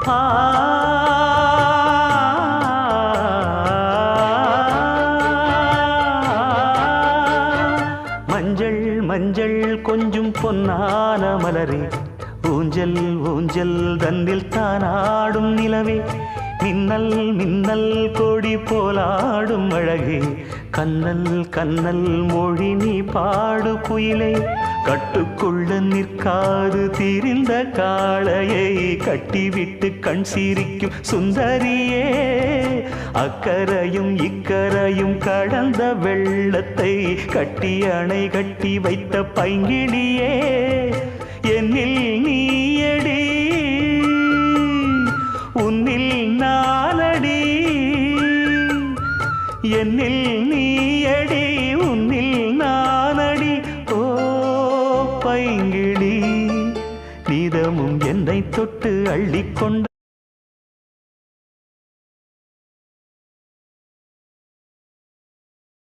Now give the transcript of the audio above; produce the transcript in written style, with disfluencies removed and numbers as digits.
ஆ மஞ்சள் மஞ்சள் கொஞ்சம் பொன்னான மலரே, ஊஞ்சல் ஊஞ்சல் தன்னில் தானாடும் நிலவே, மின்னல் மின்னல் கொடி போலாடும் அழகே, கண்ணல் கண்ணல் மொழி நீ பாடு குயிலே, கட்டுக்குள்ள நிற்காது திரிந்த காளையை கட்டிவிட்டு கண் சிரிக்கும் சுந்தரியே, அக்கரையும் இக்கரையும் கடந்த வெள்ளத்தை கட்டி அணை கட்டி வைத்த பைங்கிளியே, என்னில் நீயடி உன்னில் நானடி, என்னில் நீயடி உன்னில் நானடி. ஓ பைங்கிளி, நீதமும் என்னை தொட்டு அள்ளிக்கொண்ட